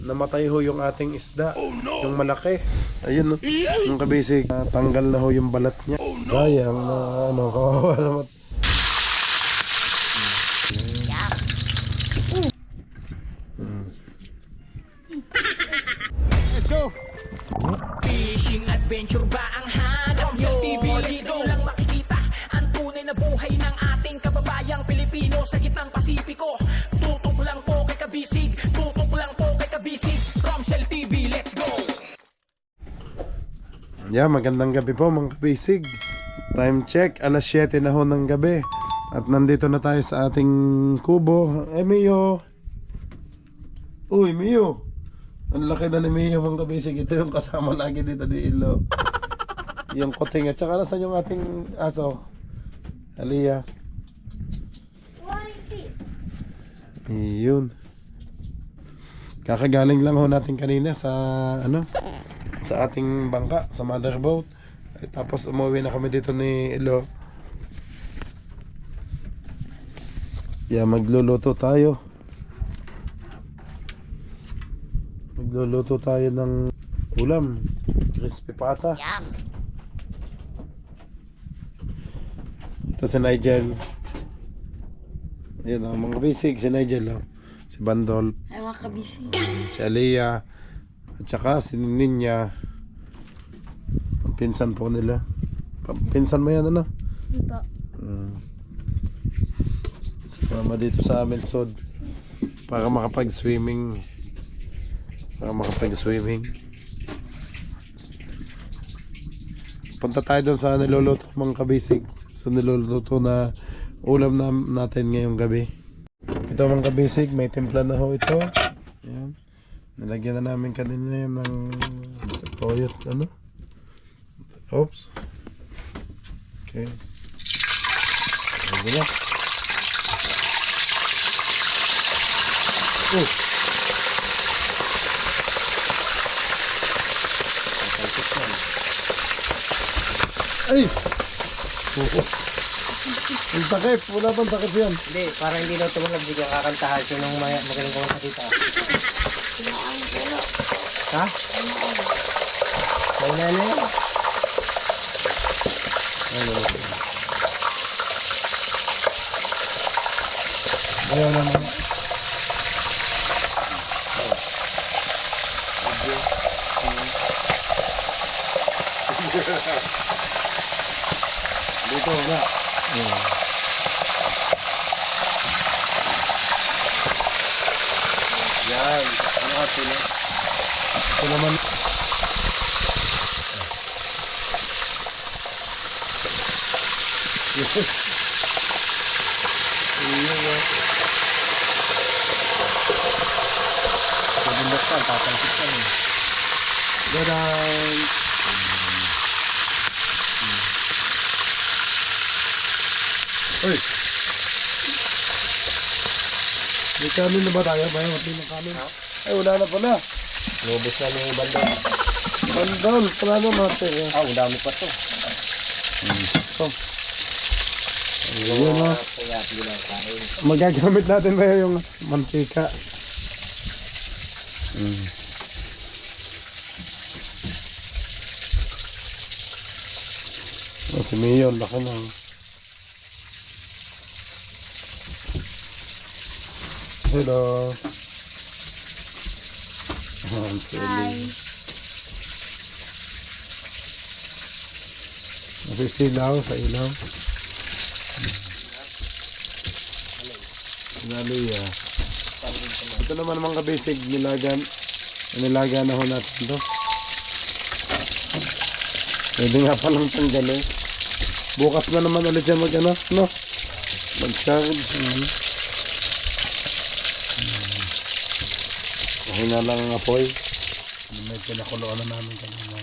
namatay ho yung ating isda. Yung malaki. Ayun, no? Yung kabisig, tanggal na ho yung balat niya. Sayang na kawawa naman. Let's go! Fishing adventure ba ang hanap nyo? Dito lang makikita ang tunay na buhay ng ating kababayang Pilipino sa gitnang Pasipiko. Tutok lang po kay Kabisig, tutok lang po kay Kabisig. Romsel TV, let's go! Yeah, magandang gabi po mga kabisig. Time check, alas 7 na ho ng gabi. At nandito na tayo sa ating kubo. Mio! Uy, Mio! Ang laki na ni Mio mga kabisig. Ito yung kasama lagi dito di Ilo. Yung kuting at saka nasan yung ating aso? Aliyah. Yun. Kakagaling lang ho natin kanina sa sa ating bangka, sa mother boat. Tapos umuwi na kami dito ni Ilo. Yeah, magluluto tayo. Magluluto tayo ng ulam. Crispy pata. Ito si Nigel. Ayan ang mga basic. Si Nigel. Si Bandol. Ay, mga kabisi. Si Aliyah. At saka si Ninya. Ang pinsan po nila. Pinsan mo yan ano? Ito. Mama dito sa amin sod. Para makapag-swimming. Punta tayo doon sa niluluto mga kabisig. Sa niluluto na ulam natin ngayong gabi. Ito mga kabisig, may timpla na ho ito. Ayan. Nilagyan na namin kanina yan ng toyot, Oops. Okay. Ayan na. Ay! Ang takip, wala pang takip yan. Hindi, para hindi daw tumulag, hindi ko kakantahan. Sinong magaling kumanta dito? Ha? May nana yan? Ayaw naman. Dito wala. Yan. Ano ka pila? Ito naman. Nabundok ka, papansit ka rin. Dadan. Uy. May kanin na ba tayo? May ng kanin. Ay, wala na pala. Lubos na yung bandol. Bandol, pala naman natin. Ang dami pa to. Ito. Ayun o. Kaya pinakain. Magagamit natin ba yung mantika? Si Mio, laki na. Hello. Hi. Nasisilaw sa ilaw. Aliyah. Ito naman mga kabisig, nilaga na ho natin ito. Pwede nga palang tanggalin. Bukas na naman ulit yan mag-charge. Okay na lang ang apoy. May pinakuloan na namin kanina.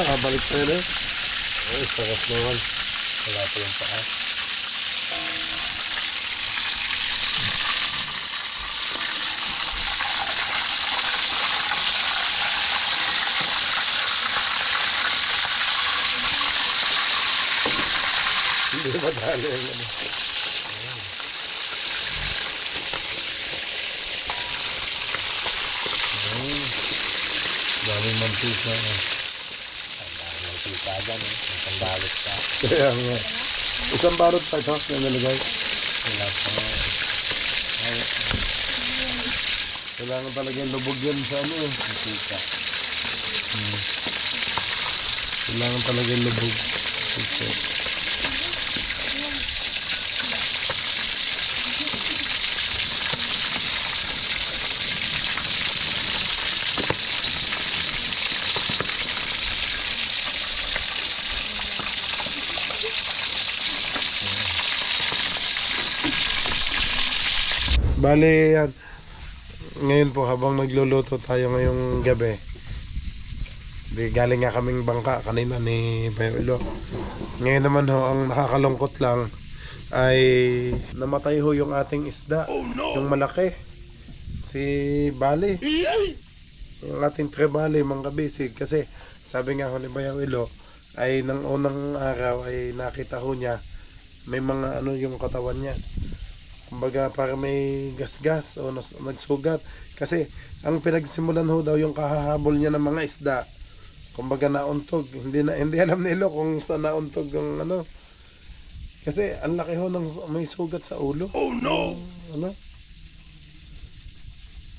Kabalik tayo na. Ay, sarap naman. Wala pa yung paa. Hindi madali ang ano. Daming mantika. Mantika dyan eh. Isang balot ka. Kaya nga. Isang barot pa ito na nalagay. Wala pa. Kailangan talaga yung lubog yan sa ano eh. Mantika. Kailangan talaga yung lubog. Okay. Bale, yan. Ngayon po habang nagluluto tayo ngayong gabi. Di galing nga kaming bangka kanina ni Bayo Ilo. Ngayon naman ho, ang nakakalungkot lang ay namatay ho yung ating isda. Yung malaki. Si Bali. Yung ating trebali, mga kabisig. Kasi sabi nga ho ni Bayo Ilo ay nang unang araw ay nakita ho niya may mga ano yung katawan niya. Kumbaga para may gas-gas o nagsugat. Kasi ang pinagsimulan ho daw yung kahahabol niya ng mga isda. Kumbaga nauntog. Hindi alam nila kung saan nauntog yung ano. Kasi ang laki ho ng may sugat sa ulo. Oh no! Ano?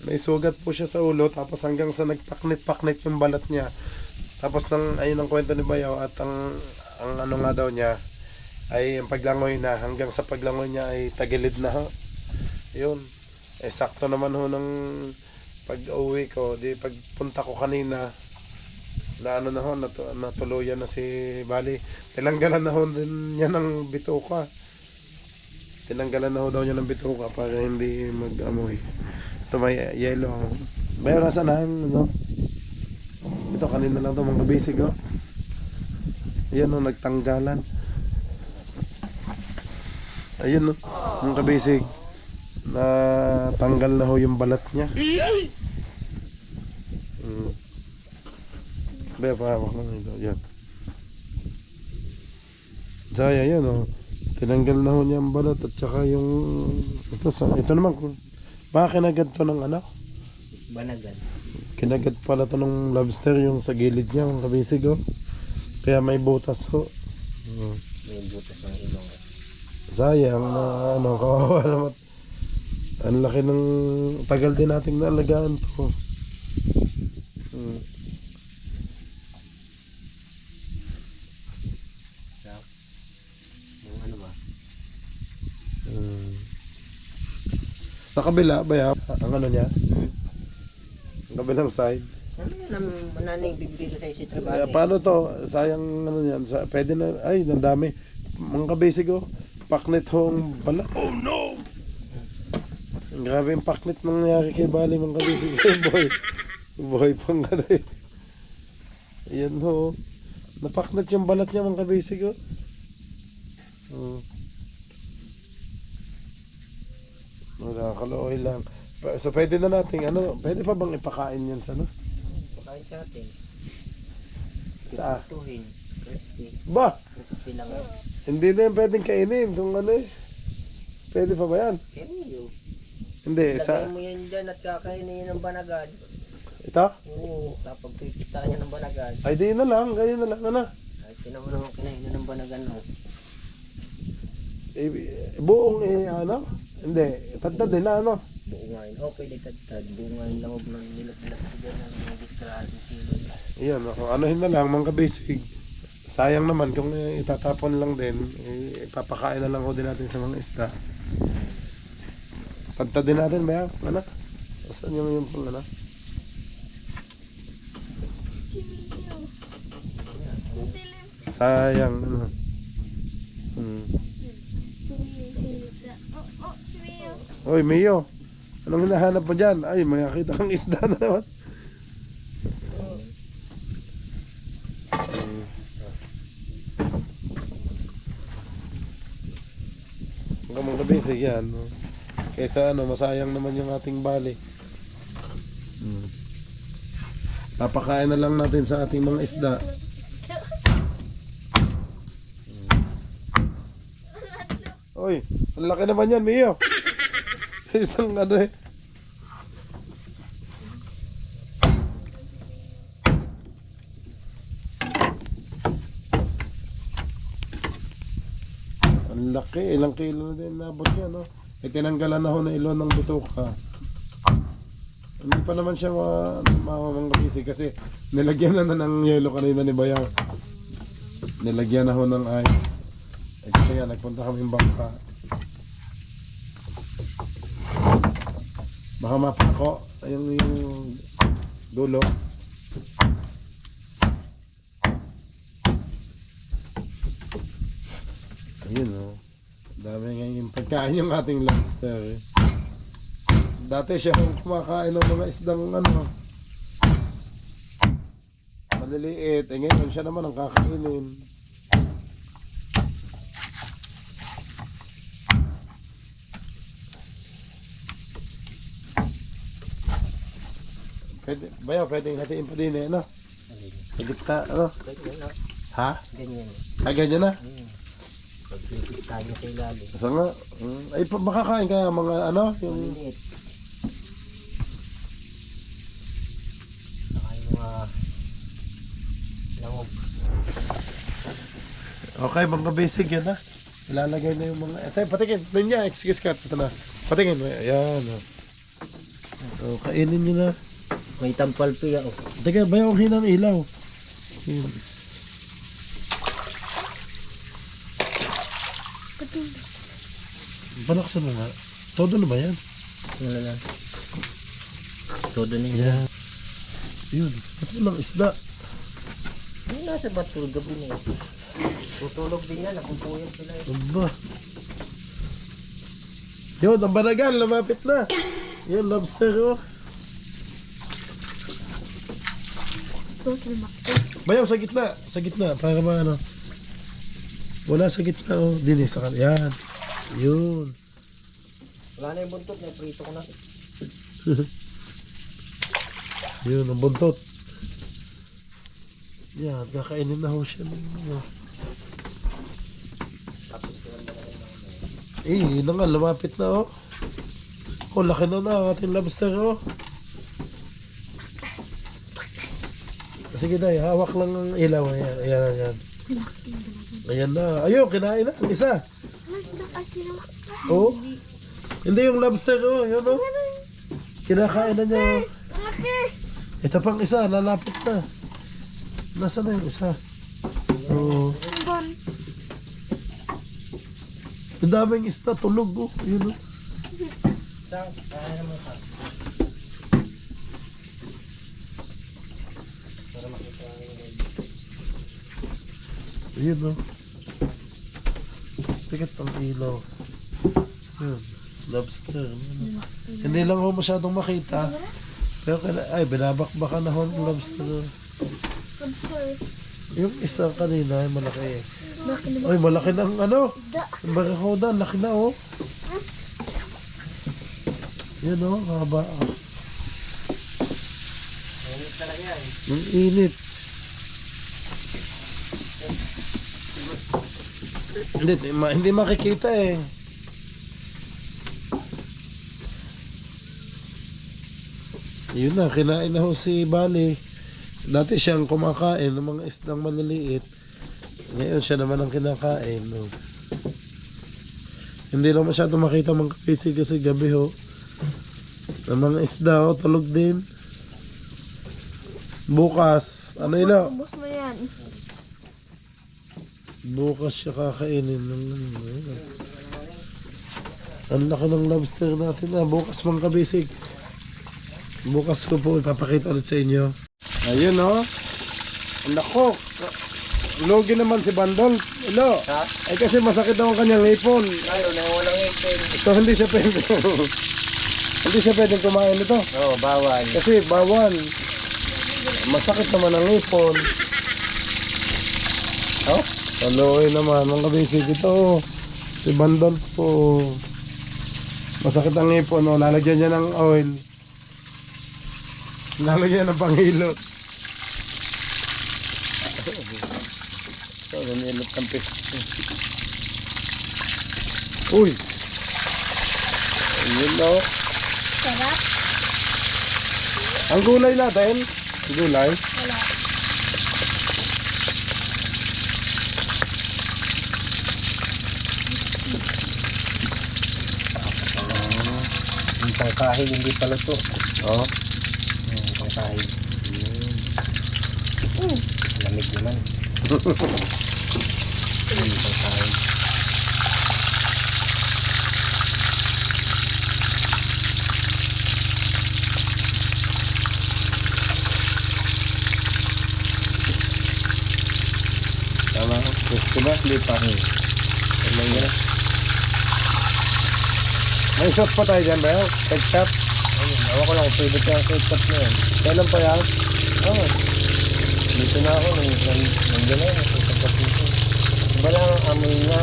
May sugat po siya sa ulo tapos hanggang sa nagpaknit-paknit yung balat niya. Tapos ayun ang kwento ni Bayaw at ang ano nga daw niya ay ang paglangoy na, hanggang sa paglangoy niya ay tagilid na ho. Yun. Eh sakto naman ho ng pag-uwi ko, di pagpunta ko kanina na ano na ho, natuluyan na si Bali. Tinanggalan na ho din niya ng bituka. Tinanggalan na ho daw niya ng bituka para hindi mag-amoy. Ito may yellow. Bayo nasa na ano? Ito kanina lang ito mga basic oh. Ayan ho, nagtanggalan. Ayun no, mga kabisig, na tanggal na ho yung balat niya. Baya pahawak lang ito, yan. Saya yan oh, tinanggal na ho niya ang balat at saka yung ito naman, baka kinagad to ng ano? Banagan. Kinagad pala to ng lobster yung sa gilid niya mga kabisig oh. Kaya may butas ho. May butas ng ilong. Sayang na ano, kawawa naman. Ang laki ng tagal din nating naalagaan to. Yung ano ba? Sa kabila ba yan? Ang ano niya? Ang kabilang side. Ano yan ang mananing bibigay sa si trabaho? Paano to? Sayang ano yan. Pwede na, ay, nandami. Mga kabisig oh. Paknit ho ang balat. Oh no! Grabe yung paknit nangyari kay Bali mga kabisig. Boy. Boy pang ano eh. Ayan ho. Napaknit yung balat niya mga kabisig oh. Wala, kalooy lang. So pwede na natin, ano, pwede pa bang ipakain yan sa ano? Pakain sa atin. Sa? Tuhin. Crispy. Ba? Crispy lang. Hindi na yan pwedeng kainin kung ano eh. Pwede pa ba yan? Kaya mo Hindi, Lagay sa... mo yan dyan at kakainin yan ng banagan. Ito? Oo, tapos pipita niya ng banagan. Ay di na lang, kayo na lang, ano? Ay, tinan mo naman kinainin ng banagan mo. Buong ano? Hindi, tadtad din na ano? Buungain. Oh, pwede tad-tad. Buungain lang ng nilap-nilap ko dyan ng mga distrating kilo. Iyan, anuhin na lang, mga kabisig. Sayang naman kung itatapon lang din, ipapakain na lang ho din natin sa mga isda. Tadtad din natin ba yan? Ano? Saan yung pang ano? Sayang, ano? Oy, Mio. Anong hinahanap mo dyan? Ay, may nakita kang isda na naman. Hanggang mga basic yan. No? Kaysa ano, masayang naman yung ating bali. Papakain na lang natin sa ating mga isda. Uy, ang laki naman yan, Mio. Isang ano eh. Ang laki, ilang kilo na din nabot niya, no? Eh, tinanggalan na ho na ilon ng bituka. Hindi pa naman siya mamangkabisig kasi nilagyan na ng yelo kanina ni Bayang. Nilagyan na ho ng ice. Eh, kasi nga, nagpunta kami bangka. Baka mapako yung dulo. Ayun o. Dami ngayon pagkain yung ating lobster. Dati siya kung kumakain ng mga isdang ano maliliit. Eh ngayon siya naman ang kakainin. Pwede, bayaw, pwedeng hatiin pa din eh, no? Sa gitna, ano? Ganyan na. Ha? Ganyan. Ah, ganyan na? Pag pinipistahan niya sa ilalim. Asa nga? Ay, makakain kaya mga ano? Yung... Maliliit. Saka yung mga langog. Okay, mga basic yan ha. Ilalagay na yung mga... Ito, patingin. Niya, excuse ka. Ito na. Patingin. Ayan. Oh, kainin nyo na. May tampal pa yan. Teka, bayaw ang hinang ilaw. Yun. Palaksan mo nga. Todo na ba yan? Ano lang. Todo na yun. Yan. Yun. Ito lang isda. Yung nasa batul gabi na yun. Tutulog din yan. Nakupuyan sila yun. Aba. Yun, ang banagal. Lumapit na. Yun, lobster oh. Bayaw, sa gitna. Sa gitna. Para maano. Wala sa gitna oh. Dini sa kan. Yan. Yun. Wala na yung buntot. Prito ko na. Yun, ang buntot. Yan, kakainin na ho siya. Yun na nga, lumapit na oh. Oh, laki na na ang ating lobster oh. Sige day, hawak lang ang ilaw. Ayan, ayan, ayan. Ayan na. Ayun, kinain na. Ang isa. Oh. Hindi yung lobster oh. Yun oh. Kinakain na niya oh. Ito pang isa, lalapit na. Nasaan na yung isa? Oo. Ang daming isda, tulog oh. Yun oh. Saan? Kaya naman ka. Para makita yung Yun oh. Tikat ang ilaw. Yun. Lobster. Yun, oh. Hindi lang ho masyadong makita. Pero ay, binabakbakan na ho ng lobster. Yung isa kanina, malaki eh. Ay, malaki na ang ano. Yung barakuda, laki na oh. Yan oh, haba. init talaga yan. Yung init. Hindi makikita eh. Yun na, kinain na ho si Bali. Dati siyang kumakain ng mga isdang maliliit. Ngayon siya naman ang kinakain. No? Hindi lang masyado makita mga kapisi kasi gabi ho. Ng mga isda ho, tulog din. Bukas, ano yun ho? Ubus mo yan. Bukas siya kakainin ng ang laki ng lobster natin na bukas mga kabisig. Bukas ko po ipapakita ulit sa inyo. Ayun oh. Ang lako. Logi naman si Bandol. Hello. Ha? Ay kasi masakit daw ang kanyang hipon. Ngayon, walang ngipin. So hindi siya pwede. Hindi siya pwedeng kumain nito. Oo, bawal. Kasi bawal. Masakit naman ang hipon. Oh? Taloy naman mga kabisig ito. Si Bandol po. Masakit ang hipon. Oh. Lalagyan niya ng oil. Lalagyan ng panghilot. Ito, lumilot ng pisto. Uy! Ayun na. Sarap. Ang gulay natin. Ang gulay. Wala. Yung pangkahig hindi pala to. Oo. Yung pangkahig. Lamig naman. Yung pangkahig. Tama. Gusto ba? Lipa. Alam mo na. May sauce pa tayo dyan, Bel? Ketchup? Ayun, awa ko lang kung pwede pa yung ketchup na yan. Kailan pa yan? Oo. Dito na ako, nandiyan na yun. Ketchup dito. Iba lang ang amoy niya.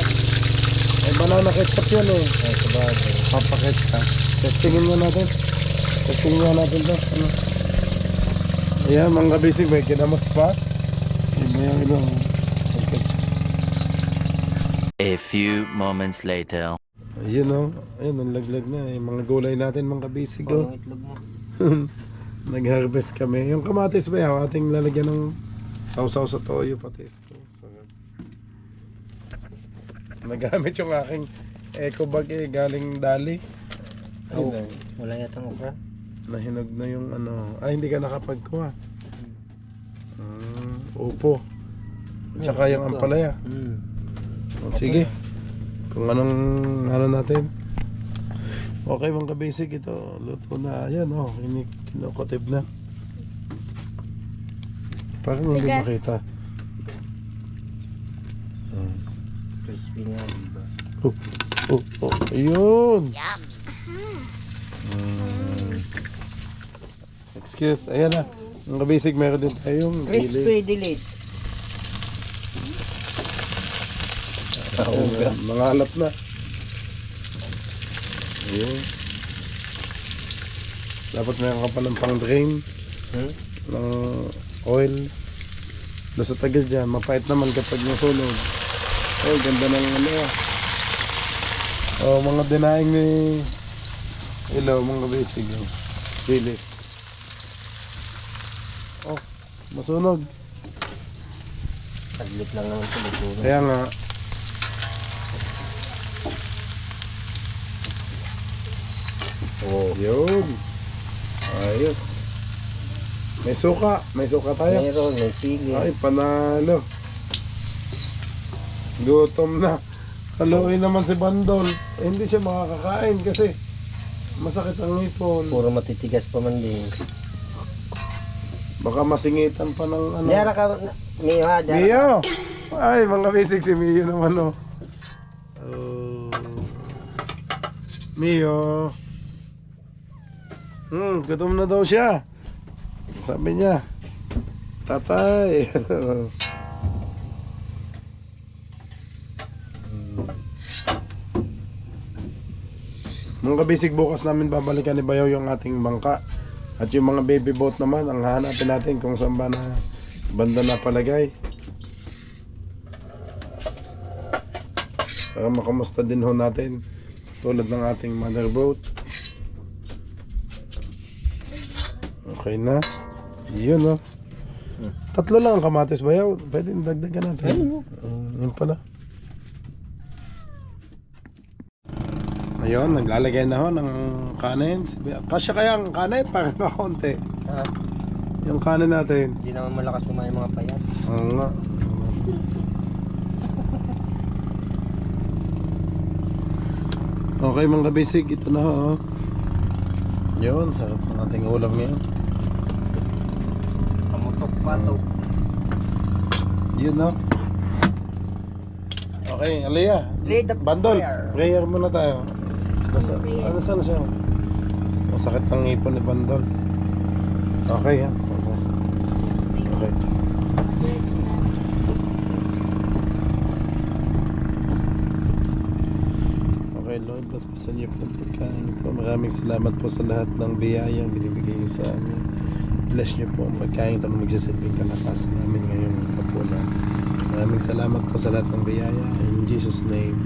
Ay, banana ketchup yun eh. Ay, sabagay. Papaketchup. Testingin nga natin. Testingin nga natin to. Ano? Ayan, mga kabisig, may kinamos pa. Iba yung ilong. Sa ketchup. A few moments later. Ayun o. Ayun, ang laglag na. Yung mga gulay natin, mga kabisig o. Anong itlog mo? Nag-harvest kami. Yung kamatis ba yaw, ating lalagyan ng sausaw sa toyo patis. Sarap. Nagamit yung aking eco bag eh, galing Dali. Oh, Ayun na. wala yatang okra. Nahinog na yung ano. Ay, hindi ka nakapagkuha. Upo. At saka yung ampalaya. O, sige. Kung anong ano natin. Okay mga basic ito. Luto na. Ayan o. Kinukotib na. Parang hindi Tigas. makita. Crispy nga, diba? Ayun. Excuse. Ayan na. Mga basic meron din tayong Crispy dilis. dilis. Ayan, mga alap na. Ayun. Dapat meron ka pa ng pang drain ng oil. Doon sa tagal dyan, mapait naman kapag nasunog. Oh, ganda ng ano. Oh, mga dinaing ni Ilaw, mga basic. Dilis. Oh, masunog. Taglit lang naman ito. Luto. Kaya nga. Oh, yun. Ayos. May suka. May suka tayo. Meron, may sili. Ay, panalo. Gutom na. Haluin naman si Bandol. Eh, hindi siya makakakain kasi masakit ang ngipon. Puro matitigas pa man din. Baka masingitan pa ng ano. Diara ka, Mio ha, diara. Mio! Ay, mga basic si Mio naman oh. Oh. Mio. Gutom na daw siya. Sabi niya, tatay. Mga kabisig, bukas namin babalikan ni Bayaw yung ating bangka. At yung mga baby boat naman, ang hahanapin natin kung saan ba na banda na palagay. Para makamusta din ho natin tulad ng ating mother boat. Okay na. Yun oh. Tatlo lang ang kamatis Bayaw. Pwede dagdagan natin. Yun pala. Ayun, naglalagay na ho ng kanin. Kasya kaya ang kanin? Parang kakunti. Ha? Yung kanin natin. Hindi naman malakas kumain mga payat. Oo nga. Okay mga kabisig, ito na ho. Yun, sarap ng ating ulam ngayon. Kamutok patok. Yun no. Okay, Aliyah. Lead the Bandol, prayer. prayer muna tayo. Ano saan siya? Masakit ang ngipon ni Bandol. Okay ha. Okay. Okay Lord, paspasan niyo po ang pagkain ito. Maraming salamat po sa lahat ng biyayang binibigay niyo sa amin. Bless niyo po ang pagkain ito na magsisilbing kalakasan namin ngayong kapunan. Maraming salamat po sa lahat ng biyaya. In Jesus' name,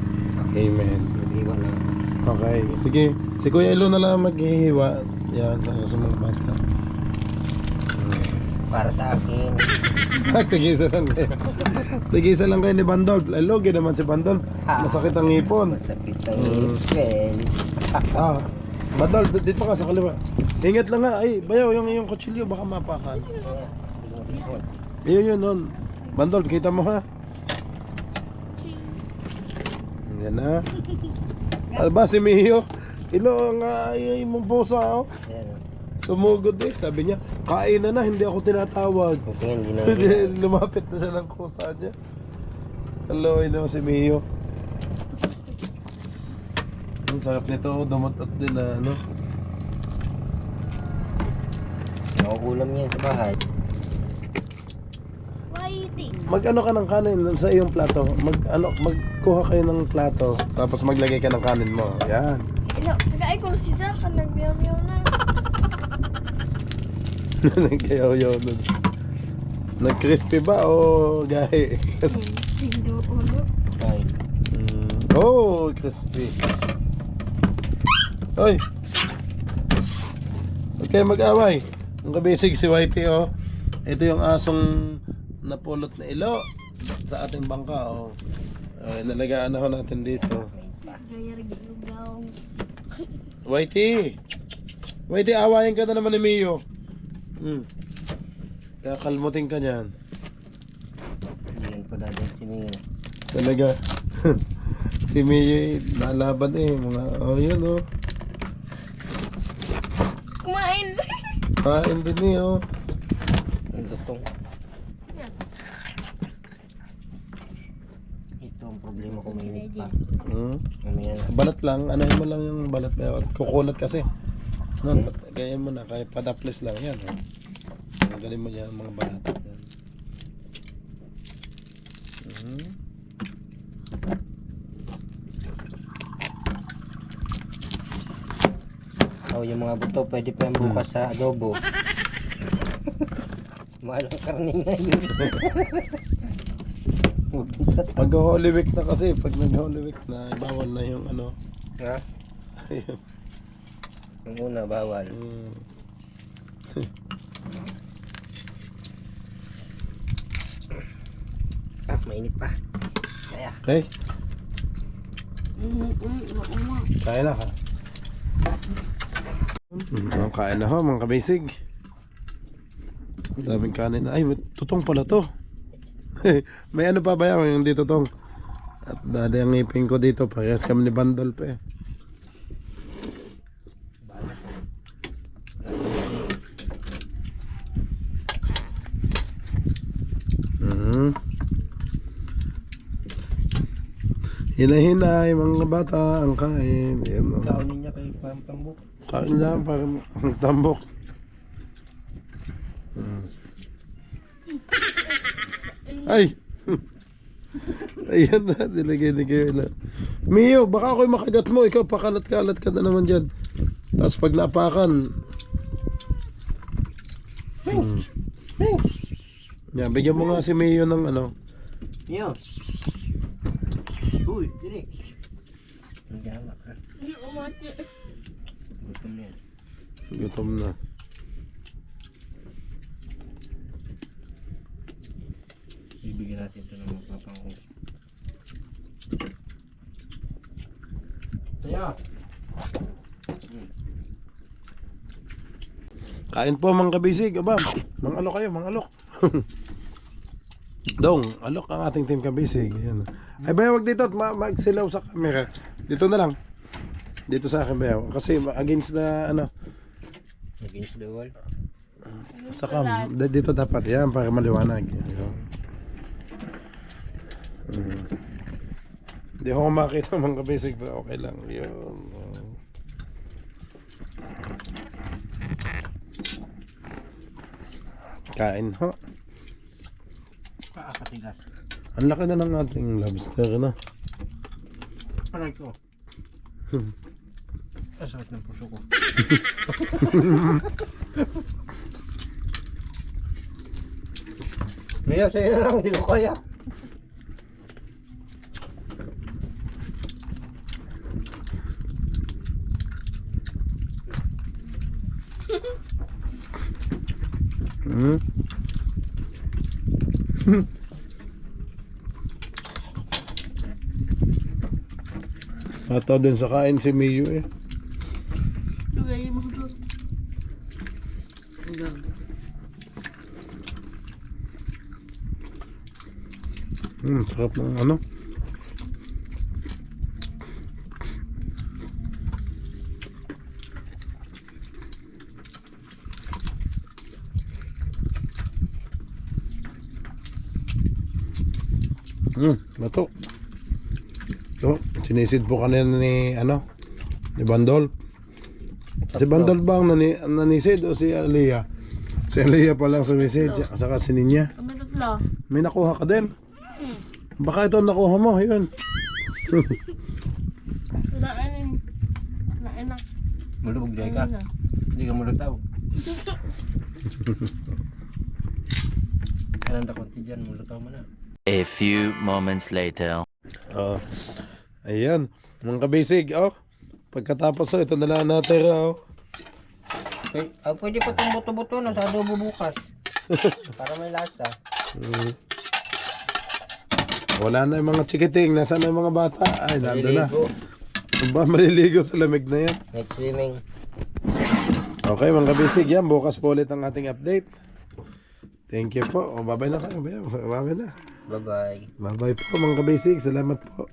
Amen. Mag-iwan lang. Okay, sige. Si Kuya Ilo na lang maghihiwa. Yan, sa mga bata. Para sa akin. Tigisa lang kayo. Tigisa lang kayo ni Bandol. Logi naman si Bandol. Masakit ang ngipon. Masakit ang ngipin. Ah, Bandol, dito ka sa kaliwa. Ingat lang nga. Ay, bayaw, yung iyong kutsilyo baka mapakan. Yun, nun. Bandol, kita mo ha? Yan na. Ano ba si Mio? Ilo nga ay mong pusa oh. Ayan. Sumugod eh. Sabi niya, kain na, hindi ako tinatawag. Okay, hindi na. Lumapit na siya ng kusa niya. Hello, naman si Mio. Ang sarap nito, dumutot din na ano. Nakukulam yan sa bahay. Whitey. Mag-ano ka ng kanin sa iyong plato. Magkuha kayo ng plato. Tapos maglagay ka ng kanin mo. Yan. Ilo, nag-ay ko si Jaka, nagbiyaw-biyaw na. Nagkayaw-yaw nun. Nag-crispy ba o gahi? Tingdo ulo. Ay. Oh, crispy. Oy. Psst. Huwag kayo mag-away. Ang kabisig si Whitey oh. Ito yung asong napulot na ilo sa ating bangka oh. Ay, nalagaan na ho natin dito. Gaya rin-lugaw. Whitey! Whitey, awayin ka na naman ni Mio. Kakalmutin ka niyan. Hindi pa natin si Mio. Talaga. Si Mio nalaban eh. Mga, oh yun oh. Kumain. Kain din eh oh. Ang tutong. Ito ang problema ko, mainit pa. Mamaya na. Balat lang. Anahin mo lang yung balat. At kukunat kasi. Ano, kaya mo na. Kahit padaples lang yan oh. Galing mo yan mga balat. Yan. Oh, yung mga buto, pwede pa yung bukas sa adobo. Mahal ang karne ngayon. Mag-Holy Week na kasi. Pag nag-Holy Week na, bawal na yung ano. Ha? Ayun. Yung una, bawal. Ah, mainit pa. Kaya. Okay? Kain na ka. Kain na ho mga kabisig. Ang daming kanin. Ay, may tutong pala to. May ano pa ba yan? Yung dito tong. At dali ang ngipin ko dito. Parehas kami ni Bandol pa eh. Hinahinay mga bata ang kain. Ayan, oh. Kaunin niya kay Pampambok. Kain lang parang tambok. Ay! Ayan na, nilagay ni kayo na. Mio, baka ako'y makagat mo. Ikaw pakalat-kalat ka na naman dyan. Tapos pag napakan. Yan, bigyan mo nga si Mio ng ano. Mio! Uy, dili. Ang galak ka. Hindi umati. Gutom yan. Gutom na. Bibigyan natin ito ng magpapangko. Kaya! Kain po mga kabisig. Aba, mga alok kayo, mga alok. Dong, alok ang ating team kabisig. Ayan. Ay bayaw, wag dito at magsilaw sa camera. Dito na lang. Dito sa akin bayaw. Kasi against the ano. Against the wall. Sa cam. Dito dapat. Yan, para maliwanag. Ayan. Hindi ako makita mga kabisig. Pero okay lang. Yun. Kain ho. Pakakatigas. Ang laki na ng ating lobster na. Palay ko. Ang sakit ng puso ko. Mio, sa'yo na lang. Hindi ko kaya. Hmm? Mataw din sa kain si Miyo eh. Lugay mo doon. Sarap ng ano. Bato. So, sinisid po kanina ni ano, ni Bandol. Si Bandol ba ang nanisid o si Aliyah? Si Aliyah pa lang sumisid, saka si Ninya. Kami tatlo. May nakuha ka din. Baka ito ang nakuha mo, yun. Kinain. Kinain na. Mulubog dyan ka. Hindi ka mulutaw. Kanan da konti dyan, mulutaw mo na. A few moments later. Ayan, mga kabisig, oh. Pagkatapos, ito na lang natira, oh. Pwede pa itong buto-buto na sa adobo bukas. Para may lasa. Wala na yung mga chikiting, nasa na yung mga bata? Ay, nandun na. Maliligo. Ba, maliligo sa lamig na yan. Next swimming. Okay, mga kabisig, yan. Bukas po ulit ang ating update. Thank you po. O, babay na tayo. Babay na. Bye-bye. Bye-bye po, mga kabisig. Salamat po.